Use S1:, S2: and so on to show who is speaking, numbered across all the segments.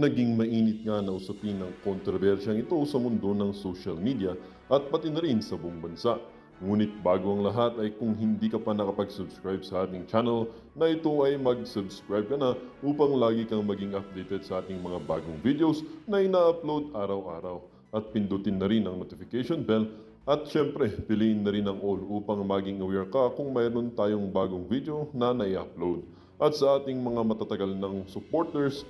S1: Naging mainit nga na usapin ng kontrobersyang ito sa mundo ng social media at pati na rin sa buong bansa. Ngunit bago ang lahat ay kung hindi ka pa nakapag-subscribe sa ating channel na ito ay mag-subscribe ka na upang lagi kang maging updated sa ating mga bagong videos na ina-upload araw-araw. At pindutin na rin ang notification bell at syempre piliin na rin ang all upang maging aware ka kung mayroon tayong bagong video na nai-upload. At sa ating mga matatagal ng supporters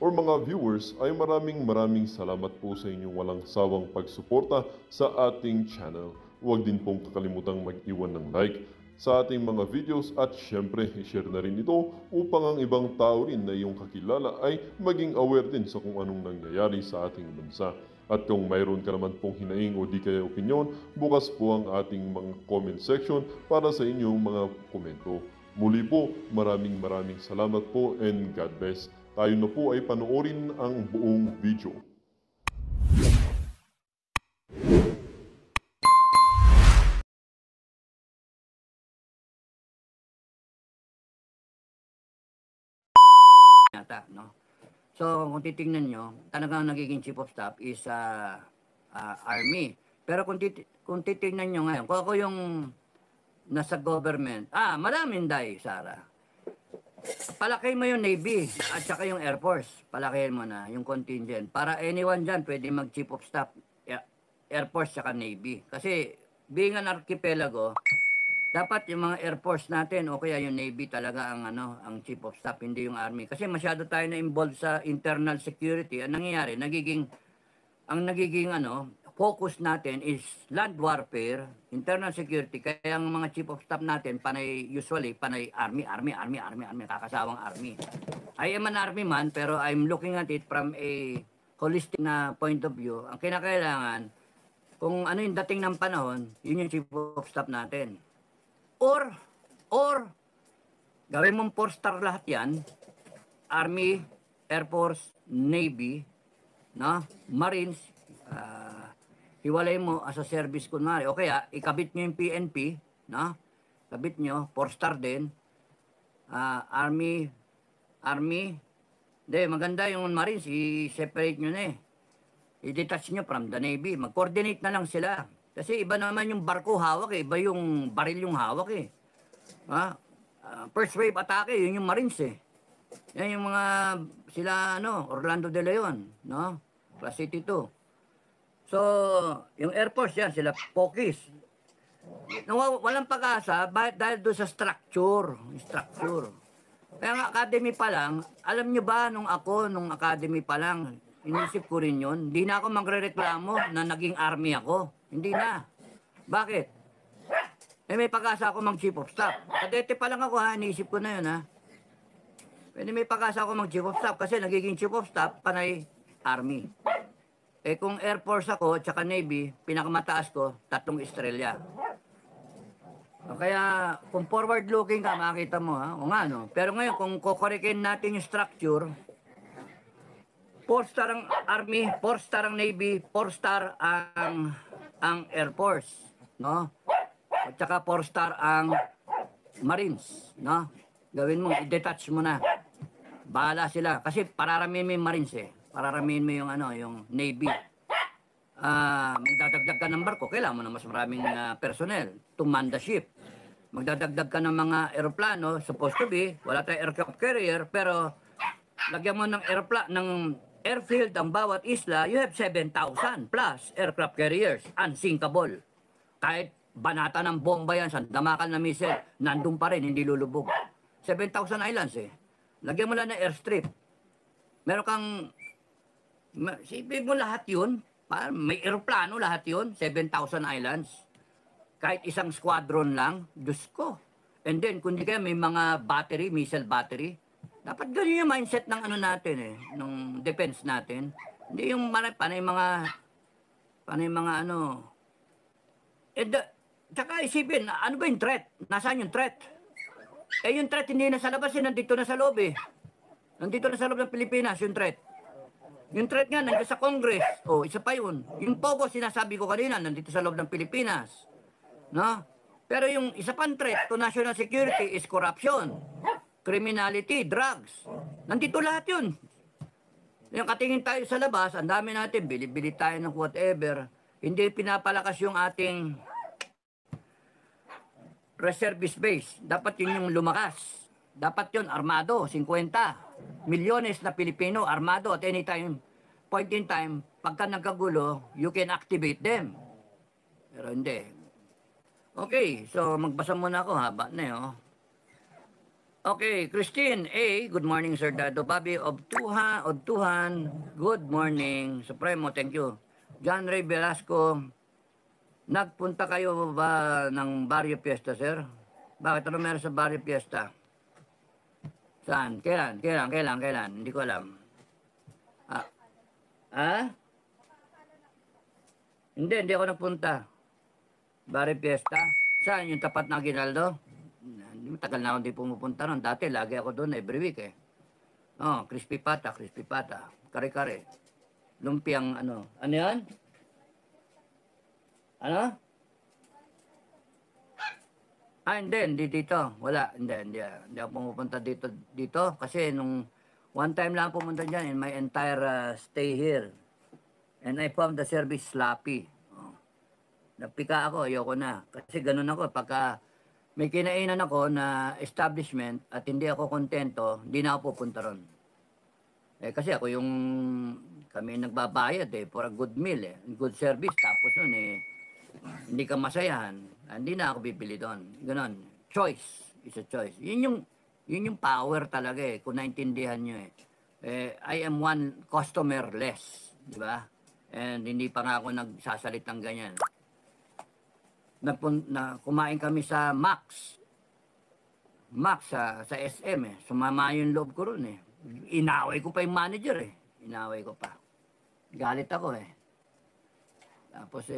S1: or mga viewers ay maraming salamat po sa inyong walang sawang pagsuporta sa ating channel. Huwag din pong kakalimutang mag-iwan ng like sa ating mga videos at syempre i-share na rin ito upang ang ibang tao rin na iyong kakilala ay maging aware din sa kung anong nangyayari sa ating bansa. At kung mayroon ka naman pong hinaing o di kaya opinyon, bukas po ang ating mga comment section para sa inyong mga komento. Muli po, maraming salamat po and God bless. Tayo na po ay panoorin ang buong video.
S2: No? So kung titingnan nyo, talagang nagiging chief of staff is army. Pero kung titingnan nyo ngayon, kung ako yung nasa government, maraming dahil, Sara. Palaki mo yung Navy at saka yung Air Force. Palakihin mo na yung contingent. Para anyone dyan pwede mag-chief of staff, Air Force saka Navy. Kasi being an archipelago, dapat yung mga Air Force natin o kaya yung Navy talaga ang chief of staff, hindi yung Army. Kasi masyado tayo na involved sa internal security. Ang nangyayari, nagiging focus natin is land warfare, internal security. Kaya ang mga chief of staff natin, usually panay Army, kakasawang Army. I am an Army man, pero I'm looking at it from a holistic na point of view. Ang kinakailangan, kung ano yung dating ng panahon, yun yung chief of staff natin. Or, gawin mong 4-star lahat yan, Army, Air Force, Navy, no? Marines, hiwalay mo as a service kunwari. O kaya, ikabit nyo yung PNP, no? Kabit nyo, 4-star din. Army, hindi, maganda yung Marines, i-separate nyo na eh. I-detach nyo from the Navy. Mag-coordinate na lang sila. Kasi iba naman yung barko hawak eh. Iba yung baril yung hawak eh. First wave atake, yun yung Marines eh. Yan yung mga sila Orlando de Leon, no? Class City 2. So, yung Air Force yan, sila focus. Walang pag-asa dahil doon sa structure. Kaya nga academy pa lang, alam nyo ba nung academy pa lang, inisip ko rin yun, hindi na ako magre-reklamo na naging army ako. Hindi na. Bakit? May pag-asa ako mag-chief of staff. Kadete pa lang ako iniisip ko na yun Pwede may pag-asa ako mag-chief of staff kasi nagiging chief of staff panay army. Kung Air Force ako at saka Navy, pinakamataas ko, 3 estrella. Kaya kung forward looking ka, makita mo o nga Pero ngayon kung kokorikin natin yung structure, 4-star ang Army, 4-star ang Navy, 4-star ang Air Force, no? At saka 4-star ang Marines, no? Gawin mo, i-detach mo na. Bahala sila. Kasi pararamihin mo yung Marines eh. Pararamihin mo yung Navy. Magdadagdag ka ng barko, kailangan mo na mas maraming personnel to man the ship. Magdadagdag ka ng mga aeroplano, supposed to be, wala tayong aircraft carrier, pero lagyan mo ng airfield ang bawat isla, you have 7,000 plus aircraft carriers, unsinkable. Kahit banata ng bomba yan, sandamakal na missile, nandun pa rin, hindi lulubog. 7,000 islands eh. Lagyan mo lang ng airstrip. Meron kang, sipin mo lahat yun, may aeroplano lahat yun, 7,000 islands. Kahit isang squadron lang, Diyos ko. And then, kung di kaya may mga battery, missile battery, dapat ganyan yung mindset ng natin ng defense natin. Hindi yung panay mga tsaka isipin, ano ba yung threat? Nasaan yung threat? Yung threat hindi na sa labas nandito na sa loob eh. Nandito na sa loob ng Pilipinas yung threat. Yung threat nga, nandito sa Congress. Isa pa yun. Yung POGO, sinasabi ko kanina, nandito sa loob ng Pilipinas. No? Pero yung isa pang threat to national security is corruption. Criminality, drugs. Nandito lahat yun. Yung katingin tayo sa labas, ang dami natin, bili-bili tayo ng whatever. Hindi pinapalakas yung ating reservist base. Dapat yun yung lumakas. Dapat yun, armado, 50. Milyones na Pilipino, armado at any time, point in time, pagka nagkagulo, you can activate them. Pero hindi. Okay, so magbasa muna ako, haba na yun. Okay, Christine A. Good morning, Sir Dado. Bobby of Tuhan. Good morning. Supremo, thank you. John Ray Velasco. Nagpunta kayo ba ng Barrio Fiesta, sir? Bakit ano meron sa Barrio Fiesta? Saan? Kailan? Hindi ko alam. Ah? Ah? Hindi ako nagpunta. Barrio Fiesta? Saan? Yung tapat na Aguinaldo? Tagal na ako hindi pumupunta ron. Dati, lagi ako doon every week eh. Oh, crispy pata. Kare-kare. Lumpiang ano. Ano yan? Ano? Hindi dito. Wala, hindi ako pumupunta dito. Kasi nung one time lang pumunta dyan in my entire stay here. And I found the service sloppy. Oh. Napika ako, ayoko na. Kasi ganun ako, pagka may kinainan ako na establishment at hindi ako kontento, hindi na ako pupunta ron. Kasi ako yung, kami nagbabayad for a good meal good service. Tapos nun hindi ka masayahan, hindi na ako bibili doon. Ganon. Choice. It's a choice. Yun yung power talaga kung naintindihan nyo I am one customer less. Di ba? And hindi pa nga ako nagsasalitang ganyan. Kumain kami sa Max sa SM Sumama yung loob ko ron Inaway ko pa yung manager Inaway ko pa. Galit ako Tapos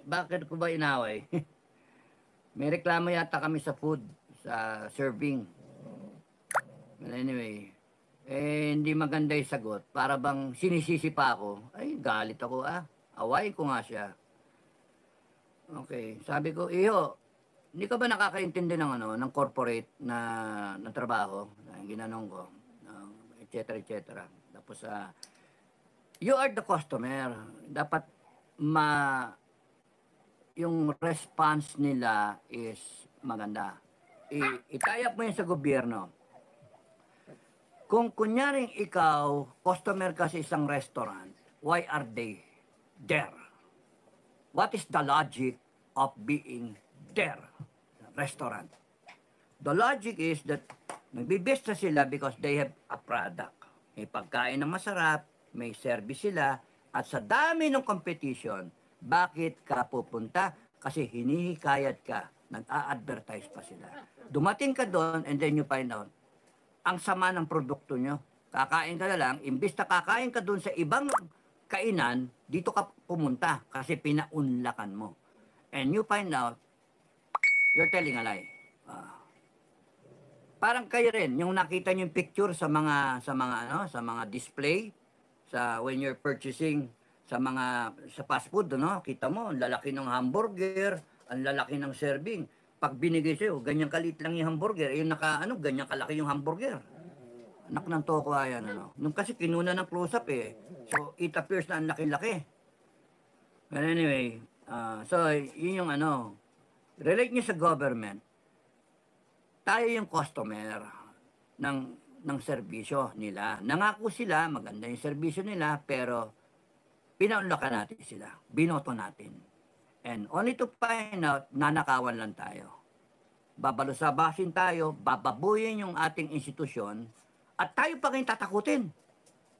S2: bakit ko ba inaway? May reklamo yata kami sa food, sa serving. But anyway, hindi maganda yung sagot. Para bang sinisisi pa ako. Ay, galit ako Away ko nga siya. Okay, sabi ko, Iho, hindi ka ba nakakaintindi ng corporate na trabaho? Ginanong ko, et cetera. Tapos, you are the customer. Dapat yung response nila is maganda. Itayap mo yun sa gobyerno. Kung kunyaring ikaw, customer ka sa isang restaurant, why are they there? What is the logic of being there? Restaurant. The logic is that nagbibista sila because they have a product. May pagkain na masarap, may service sila, at sa dami ng competition, bakit ka pupunta? Kasi hinihikayat ka, nag-a-advertise pa sila. Dumating ka doon and then you find out, ang sama ng produkto nyo. Kakain ka na lang, imbis na kakain ka doon sa ibang kainan, dito ka pumunta kasi pinaunlakan mo. And you find out, you're telling a lie. Parang kayo rin, yung nakita niyo yung picture sa mga display, when you're purchasing sa fast food, kita mo, ang lalaki ng hamburger, ang lalaki ng serving. Pag binigay sa'yo, ganyan kalit lang yung hamburger, yung ganyan kalaki yung hamburger. Anak ng toko yan, Nung kasi kinuna ng close-up So, it appears na ang laki-laki. But anyway, so, yun yung relate nyo sa government. Tayo yung customer ng serbisyo nila. Nangako sila, maganda yung serbisyo nila, pero pinaunlakan natin sila. Binoto natin. And only to find out, nanakawan lang tayo. Babalusabasin tayo, bababuyin yung ating institusyon, at tayo pa ngayon tatakutin.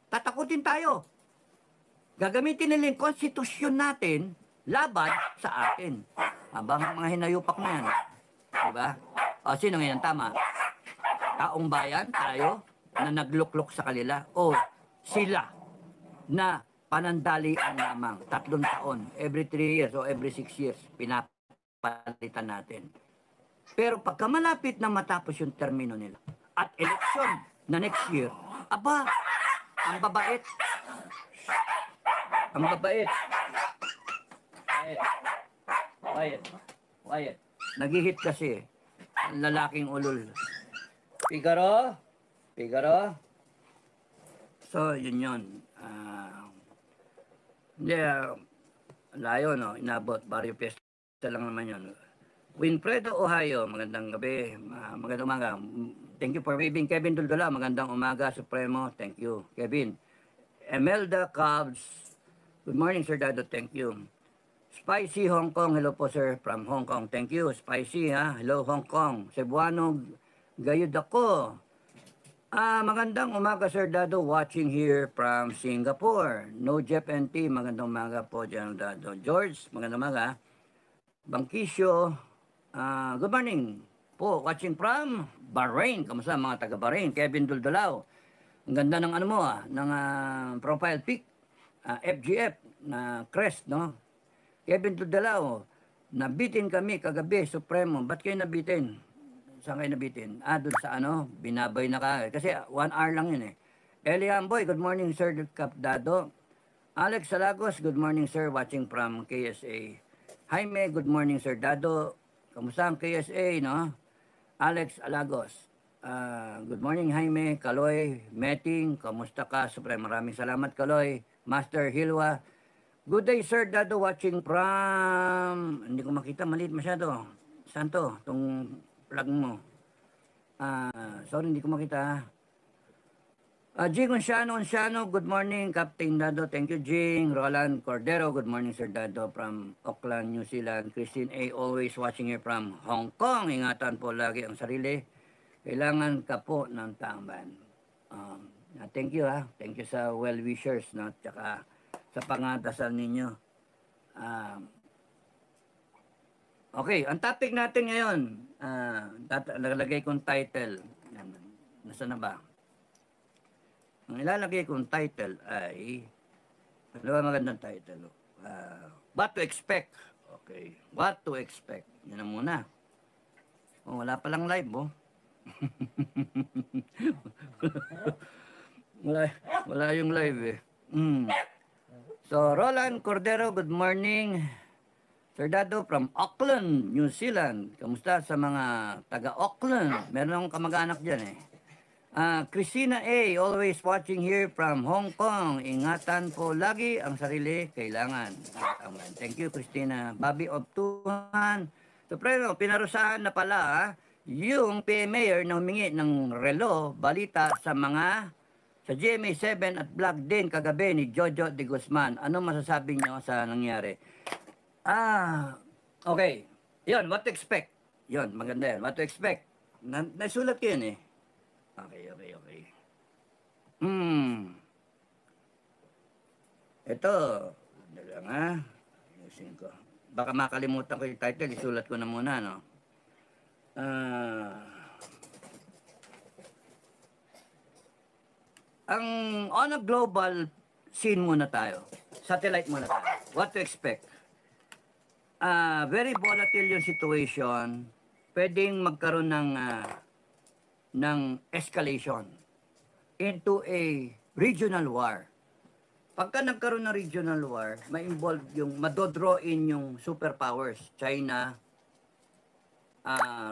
S2: Tatakutin tayo. Gagamitin nila yung konstitusyon natin laban sa atin. Habang mga hinayupak na yan. Diba? O, sino ngayon tama? Taong bayan, tayo, na nagluklok sa kanila. O, sila, na panandalian lamang. 3 taon. Every 3 years o every 6 years, pinapalitan natin. Pero pagka malapit na matapos yung termino nila, at eleksyon na next year, aba, ang babait. Ang babait. Quiet. Nag-hit kasi. Ang lalaking ulol. Figaro. So, yun yun. Hindi, layo, no? Inabot. Barrio Fiesta lang naman yun. Winfredo, Ohio, magandang gabi. Magandang umaga. Thank you for waving. Kevin Duldula, magandang umaga. Supremo, thank you. Kevin. Emelda Cubs, good morning, Sir Dado, thank you. Spicy Hong Kong, hello po, sir, from Hong Kong. Thank you, Spicy, ha? Hello, Hong Kong. Cebuano, gayud ako. Magandang umaga, Sir Dado, watching here from Singapore. No Jeff NT, magandang umaga po, General Dado. George, magandang umaga. Bangkisyo, good morning po, watching from Bahrain. Kamusta mga taga Bahrain? Kevin Duldulao. Ang ganda ng ano mo ng profile pic. FGF na crest, no? Kevin Duldulao, nabitin kami kagabi, Supremo. Ba't kayo nabitin? Saan kayo nabitin? Doon sa ano, binabay na ka. Kasi 1 hour lang yun eh. Elian Boy, good morning, Sir Capdado. Alex Salagos, good morning, sir, watching from KSA. Jaime, good morning, Sir Dado. Kamusta ang KSA, no? Alex Alagos. Good morning, Jaime. Kaloy, Meting, kamusta ka? Supreme, maraming salamat, Kaloy. Master Hilwa. Good day, Sir Dado, watching from... Hindi ko makita, maliit masyado. Saan to? Itong plug mo. Sorry, hindi ko makita. Jing Onciano, good morning, Captain Dado. Thank you, Jing. Roland Cordero, good morning, Sir Dado, from Auckland, New Zealand. Christine A, always watching here from Hong Kong. Ingatan po lagi ang sarili. Kailangan ka po ng tamban. Thank you, ha. Thank you sa well-wishers, no? Tsaka sa pangadasal ninyo. Okay, ang topic natin ngayon, naglagay kong title. Nasaan na ba? Ang ilalagay kong title ay, ano ba magandang title? What to expect? Okay, what to expect? Yan na muna. Wala palang live, oh. wala yung live, eh. So, Roland Cordero, good morning. Sir Dado from Auckland, New Zealand. Kamusta sa mga taga-Auckland? Meron akong kamag-anak dyan, eh. Christina A, always watching here from Hong Kong. Ingatan po lagi ang sarili, kailangan. Thank you, Christina. Bobby of Tuhan. Supremo, pinarusahan na pala yung PA Mayor na humingi ng relo, balita sa GMA7 at vlog din kagabi ni Jojo de Guzman. Ano masasabi nyo sa nangyari? Okay. Yun, what to expect. Yun, maganda yan. What to expect. Nasulat ko yun, eh. Okay. Ito, lang ayusin ko. Baka makalimutan ko yung title, isulat ko na muna, no? On a global scene muna tayo. Satellite muna tayo. What to expect? Very volatile yung situation. Pwedeng magkaroon ng escalation into a regional war. Pagka nagkaroon ng regional war, ma-involve yung, madodraw in yung superpowers, China,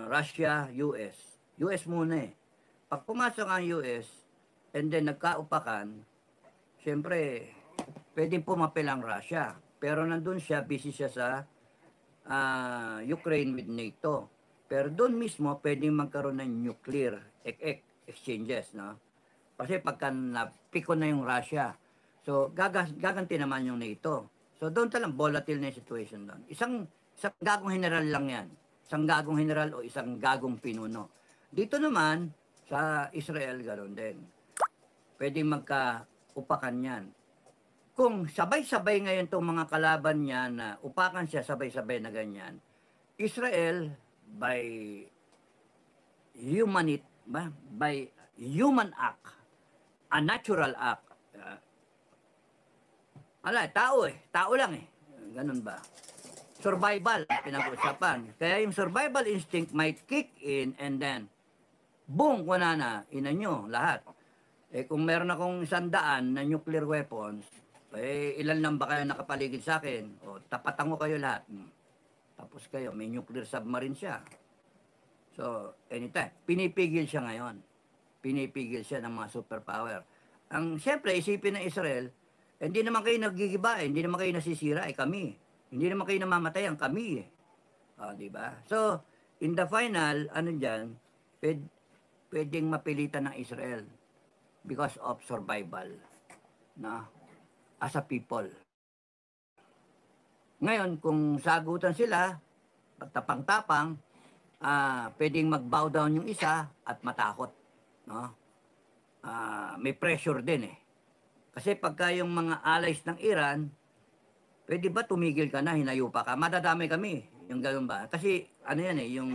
S2: Russia, US. US muna eh. Pag pumasok ang US, and then nagkaupakan, siyempre, pwedeng pumapil ang Russia. Pero nandun siya, busy siya sa Ukraine with NATO. Pero doon mismo, pwedeng magkaroon ng nuclear exchanges, no? Kasi pagka napiko na yung Russia, so gaganti naman yung NATO. So doon talang volatile na yung situation doon. Isang gagong general lang yan. Isang gagong general o isang gagong pinuno. Dito naman, sa Israel, ganoon din. Pwedeng magka-upakan yan. Kung sabay-sabay ngayon itong mga kalaban niya na upakan siya sabay-sabay na ganyan, Israel, by human act, a natural act. Tao lang eh. Ganun ba? Survival, pinag-usapan. Kaya yung survival instinct might kick in and then, boom, wala na, ina nyo, lahat. Kung meron akong 100 na nuclear weapons, ilan lang ba kayo nakapaligid sa akin? O, tapatan ko kayo lahat. Tapos kayo, may nuclear submarine siya. So, anytime. Pinipigil siya ngayon. Pinipigil siya ng mga superpower. Siyempre, isipin ng Israel, hindi naman kayo nagigiba, hindi naman kayo nasisira, kami. Hindi naman kayo namamatayan, kami. Di ba? So, in the final, ano dyan, pwedeng mapilitan ng Israel because of survival na as a people. Ngayon, kung sagutan sila, tapang-tapang, pwedeng mag-bow down yung isa at matakot. No? May pressure din eh. Kasi pagka yung mga allies ng Iran, pwede ba tumigil ka na, hinayo pa ka? Madadamay kami. Yung gano'n ba? Kasi ano yan eh, yung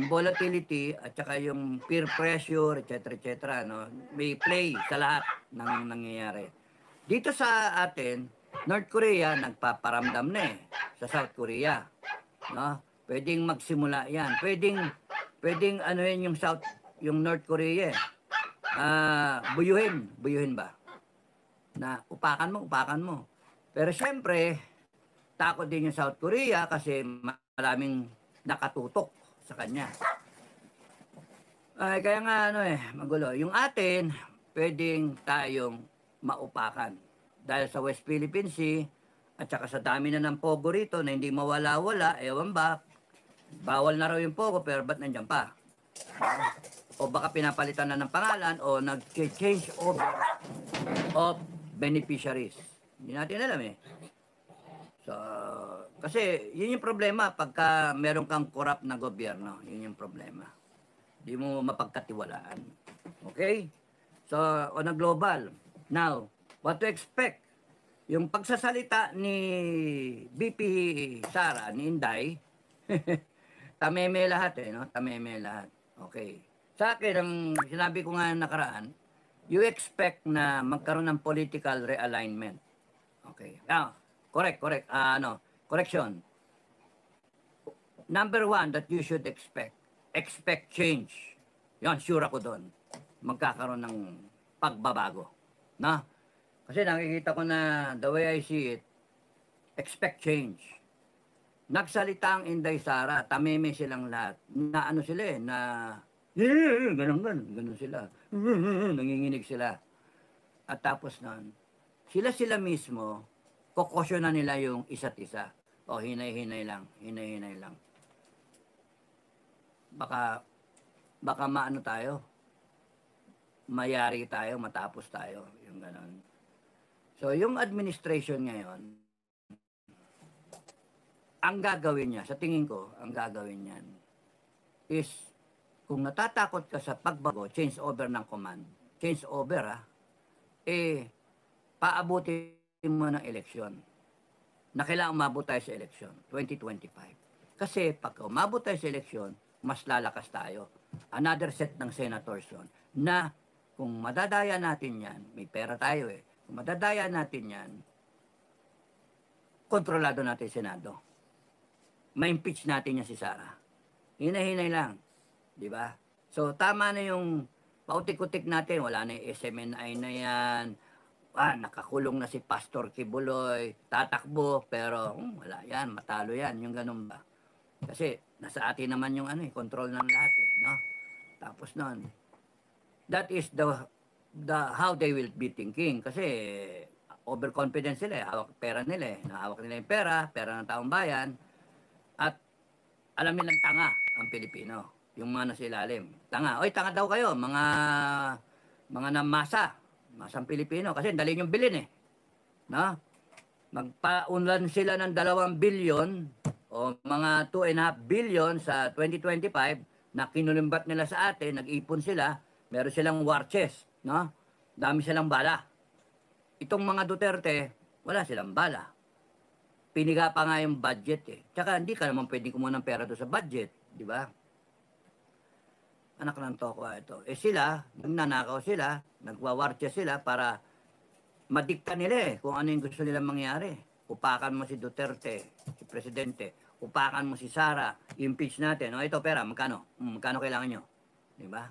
S2: volatility at saka yung peer pressure, etc. No? May play sa lahat ng nangyayari. Dito sa atin, North Korea nagpaparamdam na eh sa South Korea. No? Pwedeng magsimula yan. Pwedeng ano yan yung North Korea eh. Buyuhin ba? Na upakan mo. Pero siyempre, takot din yung South Korea kasi maraming nakatutok sa kanya. Kaya nga magulo. Yung atin, pwedeng tayong maupakan. Dahil sa West Philippine Sea, at saka sa dami na ng pogo rito na hindi mawala-wala, ewan ba, bawal na raw yung pogo pero ba't nandiyan pa? O baka pinapalitan na ng pangalan o nag-change over of beneficiaries. Hindi natin alam eh. So, kasi yun yung problema pagka meron kang corrupt na gobyerno. Yun yung problema. Hindi mo mapagkatiwalaan. Okay? So, on a global. Now, what to expect? Yung pagsasalita ni BP Sara, ni Inday, tameme lahat eh, no? Tameme lahat. Okay. Sa akin, ang sinabi ko nga nakaraan, you expect na magkaroon ng political realignment. Okay. Now, correct. Correction. Number one that you should expect change. Yan, sure ako doon. Magkakaroon ng pagbabago. Na? Kasi nakikita ko na the way I see it, expect change. Nagsalita ang Inday Sara, tameme silang lahat. Na ano sila eh, na ganun sila. Nanginginig sila. At tapos nun, sila mismo, kokosyonan nila yung isa't isa. O hinay-hinay lang. Baka maano tayo, mayari tayo, matapos tayo, yung ganun. So, yung administration ngayon, ang gagawin niya, sa tingin ko, ang gagawin niyan is, kung natatakot ka sa pagbago, change over ng command, change over paabutin mo ng eleksyon. Na kailangan umabot tayo sa eleksyon, 2025. Kasi pag umabot tayo sa eleksyon, mas lalakas tayo. Another set ng senators yun, na kung madadaya natin yan, may pera tayo eh, kung madadaya natin yan, kontrolado natin yung Senado. Ma-impeach natin yan si Sara. Hinay-hinay lang. Di ba? So, tama na yung pautik-utik natin. Wala na yung SMNI na yan. Nakakulong na si Pastor Kibuloy. Tatakbo, pero wala yan. Matalo yan. Yung ganun ba? Kasi, nasa atin naman yung control ng lahat eh. No? Tapos nun, that is the how they will be thinking. Kasi, overconfident sila eh. Hawak pera nila eh. Nahawak nila yung pera ng taong bayan. At alam nilang tanga ang Pilipino. Yung mga nasa ilalim. Tanga. Oy, tanga daw kayo. Mga namasa. Masang Pilipino. Kasi dali yung bilhin eh. No? Magpaunlan sila ng 2 billion o mga 2.5 billion sa 2025 na kinulimbat nila sa atin. Nag-ipon sila. Meron silang war chest. No? Dami silang bala. Itong mga Duterte, wala silang bala. Piniga pa nga yung budget eh. Tsaka hindi ka naman pwedeng kumuha ng pera doon sa budget. Di ba? Anak ng tokwa ito. Sila, nagnanakaw sila, nagwawartya sila para madikta nila eh kung ano yung gusto nilang mangyari. Upakan mo si Duterte, si Presidente. Upakan mo si Sara. Impeach natin. O ito pera, magkano? Magkano kailangan nyo? Di ba?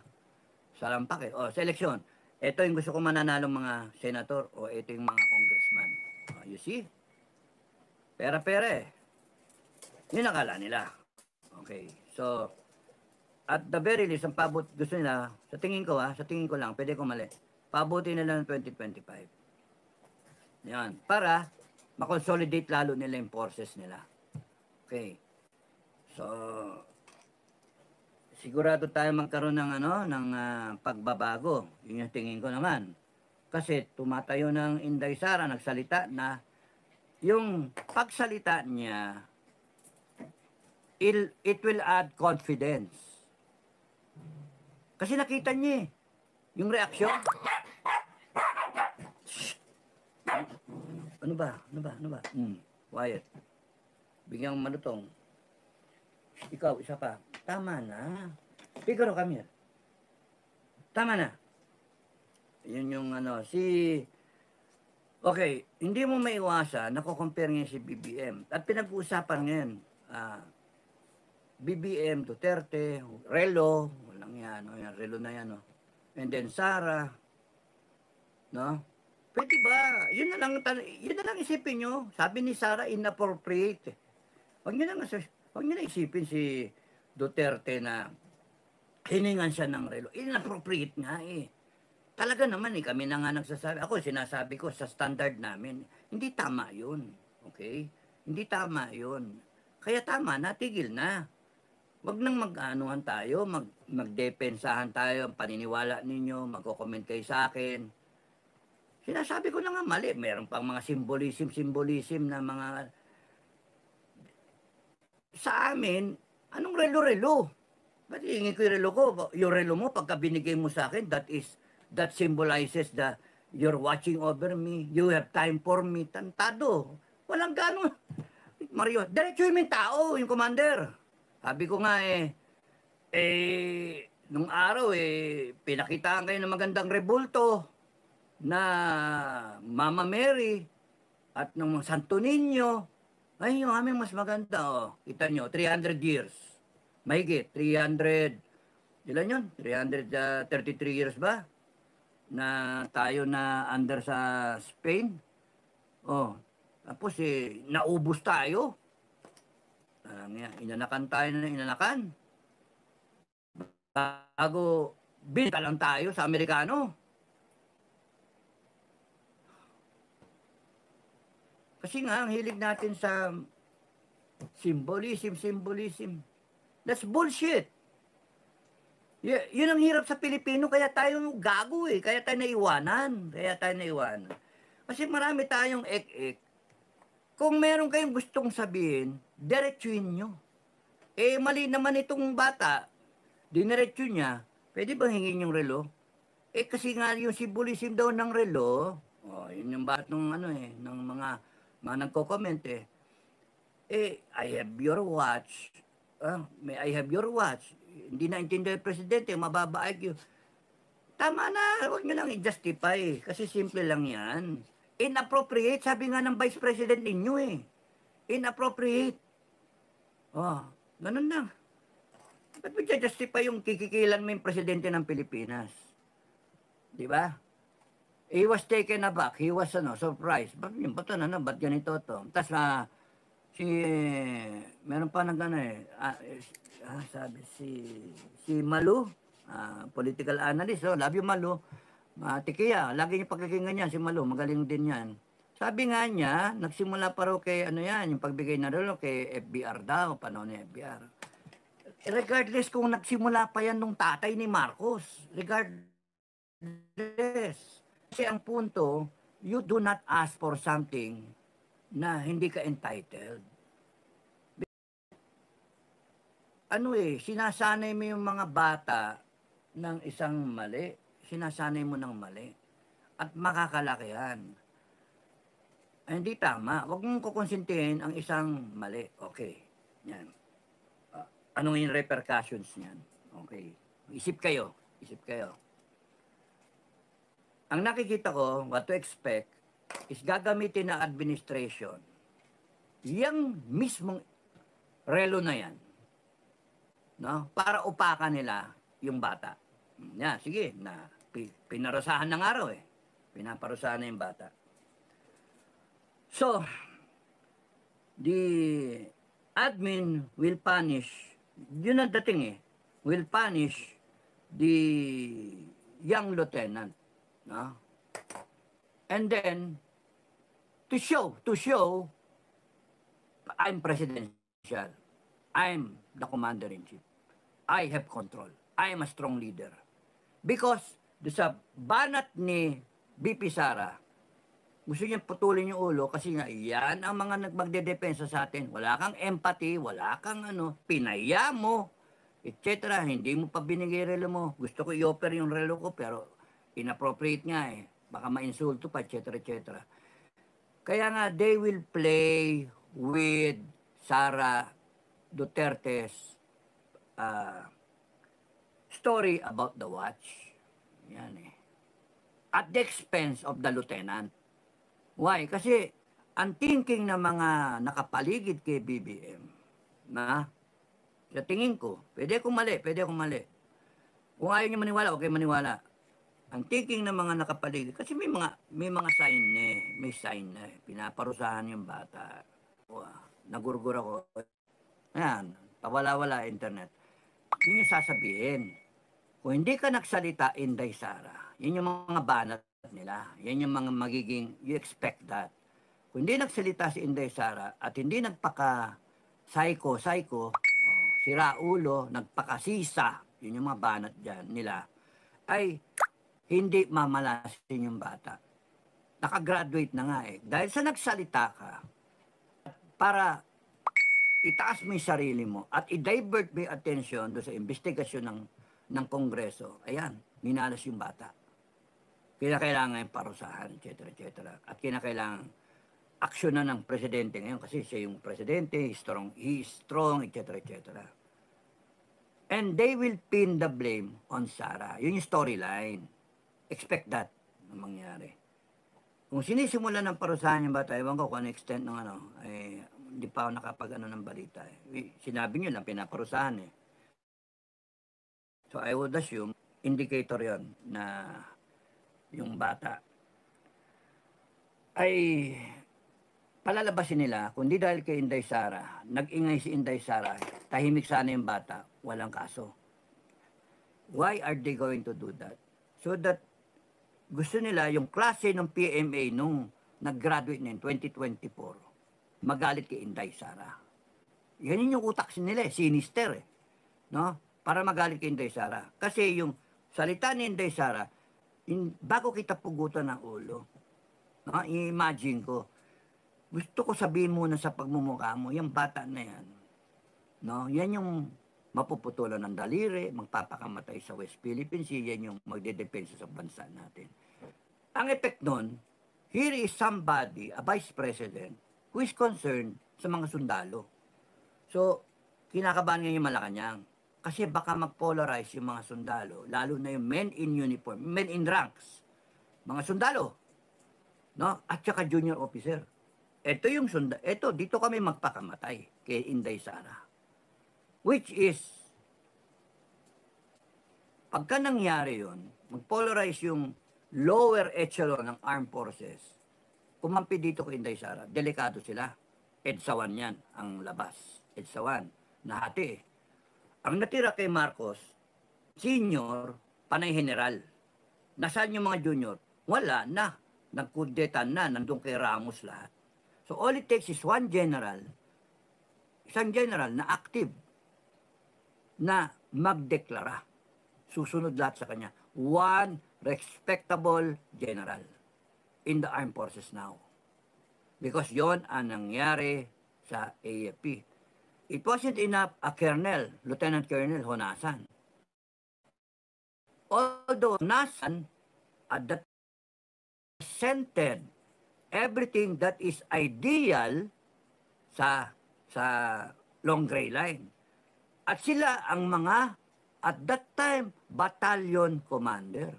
S2: Salampak eh. O, sa eleksyon. Ito yung gusto ko mananalong mga senator o ito yung mga congressman. O, you see? Pera-pera eh. Yun akala nila. Okay. So, at the very least, ang pabot gusto nila, sa tingin ko lang, pwede ko mali. Paabuti nila ng 2025. Yan. Para makonsolidate lalo nila yung forces nila. Okay. So, sigurado tayo magkaroon ng pagbabago. Yun yung tingin ko naman. Kasi tumatayo ng Inday Sara, nagsalita na yung pagsalita niya, it will add confidence. Kasi nakita niya yung reaksyon. Ano ba? Wyatt. Bigyang malutong. Ikaw, isa pa. Tama na. Figaro kami. Tama na. Yun yung okay, hindi mo maiwasan, nako-compare niya si BBM. At pinag-uusapan ngayon, BBM, Duterte, Relo, walang yan, yan, Relo na yan, and then Sara, no? Pwede ba? Yun na lang isipin nyo. Sabi ni Sara, inappropriate. Huwag nyo na isipin si Duterte na hiningan siya ng Relo. Inappropriate nga Talaga naman kami na nga nagsasabi. Ako, sinasabi ko sa standard namin, hindi tama yun. Okay? Hindi tama yun. Kaya tama, natigil na. Huwag nang mag-anuhan tayo, magdepensahan tayo, ang paniniwala ninyo, magko-comment kayo sa akin. Sinasabi ko na nga mali. Meron pang mga symbolism na mga... Sa amin, anong relo-relo? Ba't hihingi ko yung relo ko? Yung relo mo, pagka binigay mo sa akin, that symbolizes that you're watching over me, you have time for me, tantado. Walang gano'n. Mario, diretso yung tao, yung commander. Sabi ko nga nung araw pinakitaan kayo ng magandang rebulto na Mama Mary at ng Santo Niño. Ay, yung aming mas maganda, kita nyo, 300 years. Mahigit, 300, ilan yun? 333 years ba? Na tayo na under sa Spain. Tapos naubos tayo. Inanakan tayo na inanakan. Bago, binta lang tayo sa Amerikano. Kasi nga, ang hilig natin sa symbolism. That's bullshit. Yun ang hirap sa Pilipino, kaya tayo gago kaya tayo naiwanan. Kasi marami tayong ek-ek. Kung meron kayong gustong sabihin, diretsuin nyo. Mali naman itong bata, diniretso niya, pwede bang hingin yung relo? Kasi nga yung symbolism daw ng relo, yun yung batong ng mga nagko-comment I have your watch. May I have your watch. Hindi naintindihan yung presidente, mababa IQ. Tama na, huwag nyo lang i-justify. Kasi simple lang yan. Inappropriate, sabi nga ng vice president ninyo Inappropriate. Ganun lang. Ba't mo justify yung kikikilan mo yung presidente ng Pilipinas? Di ba? He was taken aback. He was surprised. Ba't ganito to? Tapos meron pa sabi si Malu, political analyst, love you Malu, tikiya, lagi niya pagkakinggan niya si Malu, magaling din yan. Sabi nga niya, nagsimula pa raw kay yung pagbigay na relo kay FBR daw, panahon ni FBR. Regardless kung nagsimula pa yan nung tatay ni Marcos, regardless. Kasi ang punto, you do not ask for something na hindi ka entitled. Sinasanay mo yung mga bata ng isang mali. Sinasanay mo ng mali. At makakalakihan. Hindi tama. Huwag mong kukonsintihin ang isang mali. Okay. Yan. Anong yung repercussions niyan? Okay. Isip kayo. Ang nakikita ko, what to expect, is gagamitin ng administration yung mismong relo na yan, para upakan nila yung bata. Sige, pinarusahan ng araw Pinaparusahan na yung bata. So, the admin will punish, yun ang dating will punish the young lieutenant No? And then, to show, I'm presidential. I'm the commander-in-chief. I have control. I am a strong leader. Because sa banat ni BP Sara, gusto niya putulin yung ulo kasi nga yan ang mga magdedepensa sa atin. Wala kang empathy, wala kang pinaya mo, etc. Hindi mo pa binigay relo mo. Gusto ko i-offer yung relo ko pero inappropriate nga eh. Baka ma-insulto pa, etc. etc. Kaya nga, they will play with Sara Duterte's story about the watch. Yan eh. At the expense of the lieutenant. Why? Kasi ang thinking ng mga nakapaligid kay BBM, na sa tingin ko, pwede akong mali. Kung ayaw niyo maniwala, okay maniwala. Ang thinking ng mga nakapaligid, kasi may mga sign may sign na pinaparusahan yung bata. Nagurgur ako. Ayan, pawala-wala internet. Yun yung sasabihin. Kung hindi ka nagsalita, Inday Sara, yun yung mga banat nila. Yan yung mga magiging, you expect that. Kung hindi nagsalita si Inday Sara at hindi nagpaka-psycho, sira ulo, nagpakasisa, yun yung mga banat dyan nila, ay hindi mamalasin yung bata. Nakagraduate na nga eh. Dahil sa nagsalita ka, para itaas mo yung sarili mo at i-divert mo yung attention doon sa investigasyon ng Kongreso, ayan, minalas yung bata. Kinakailangan yung parusahan, etc. At kinakailangan aksyonan ng presidente ngayon kasi siya yung presidente, he is strong, etc. And they will pin the blame on Sara. Yun yung storyline. Expect that na mangyari. Kung sinisimulan ng parusahan yung bata, ewan ko kung ano extent ng hindi pa ako nakapag ng balita. Sinabi nyo lang, pinaparusahan eh. So I would assume, indicator yon na yung bata ay palalabasin nila, kundi dahil kay Inday Sara, nag-ingay si Inday Sara, tahimik sana yung bata, walang kaso. Why are they going to do that? So that gusto nila yung klase ng PMA nung nag-graduate na in 2024, magalit kay Inday Sara. Yan yung utak nila eh, sinister eh. No? Para magalit kay Inday Sara. Kasi yung salita ni Inday Sara, bago kita pugutan ng ulo, no? I-imagine ko, gusto ko sabihin muna sa pagmumukha mo, yung bata na yan, no? Yan yung mapuputulan ng daliri, magpapakamatay sa West Philippines, yan yung magdedepensa sa bansa natin. Ang effect nun, here is somebody, a vice president, who is concerned sa mga sundalo. So, kinakabahan ngayon yung Malacanang. Kasi baka mag-polarize yung mga sundalo, lalo na yung men in uniform, men in ranks, mga sundalo, no? At saka junior officer. Ito yung dito kami magpakamatay kay Inday Sara. Which is, pagka nangyari yun, mag-polarize yung lower echelon ng armed forces, kumampi dito kay Inday Sara, delikado sila. EDSA 1 yan, ang labas. EDSA 1, nahati eh. Ang natira kay Marcos, senior, panay general. Nasaan yung mga junior? Wala na. Nagkudeta na, nandun kay Ramos lahat. So all it takes is one general, isang general na active, na magdeklara. Susunod lahat sa kanya. One respectable general in the armed forces now. Because yon ang nangyari sa AFP. It wasn't enough a colonel, Lieutenant Colonel Honasan. Although Honasan at that presented everything that is ideal sa Long Gray Line. At sila ang mga, at that time, battalion commander,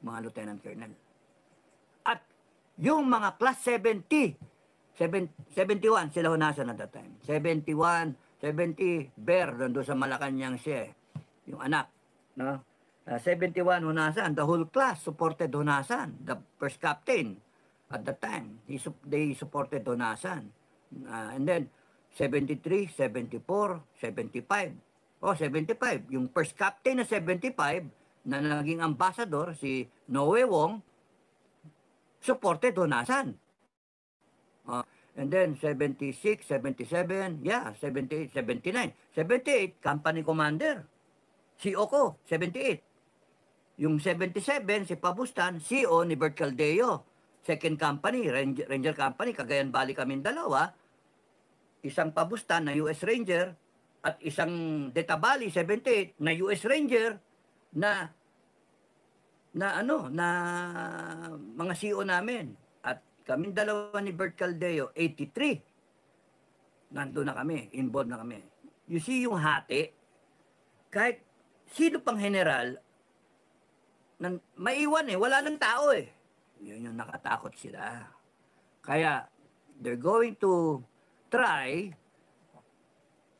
S2: mga Lieutenant Colonel. At yung mga class 71, sila Honasan at that time. 71, 70, Bear, doon sa Malacanang siya, yung anak. No? 71, Honasan, the whole class supported Honasan, the first captain at that time. They supported Honasan. And then, 73, 74, 75. Oh, 75. Yung first captain na 75, na naging ambassador, si Noe Wong, supported o nasan? And then 76, 77, yeah, 78, 79. 78, company commander. CO ko, 78. Yung 77, si Pabustan, CO ni Bert Caldeo. Second company, Ranger Company, Cagayan Valley kaming dalawa. Isang Pabustan na US Ranger at isang Detabali, 78, na US Ranger na mga CO namin. At kaming dalawa ni Bert Caldeo, 83. Nandun na kami, involved na kami. You see yung hati, kahit sino pang general, maiwan wala nang tao Yun yung nakatakot sila. Kaya, they're going to try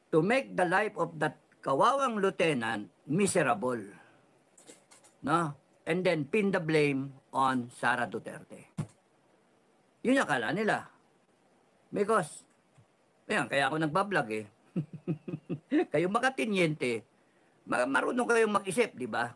S2: to make the life of that kawawang lieutenant miserable. No? And then pin the blame on Sara Duterte. Yun yung akala nila. Because, kaya ako nagbablog Kayo makatinyente, marunong kayong mag-isip, di ba?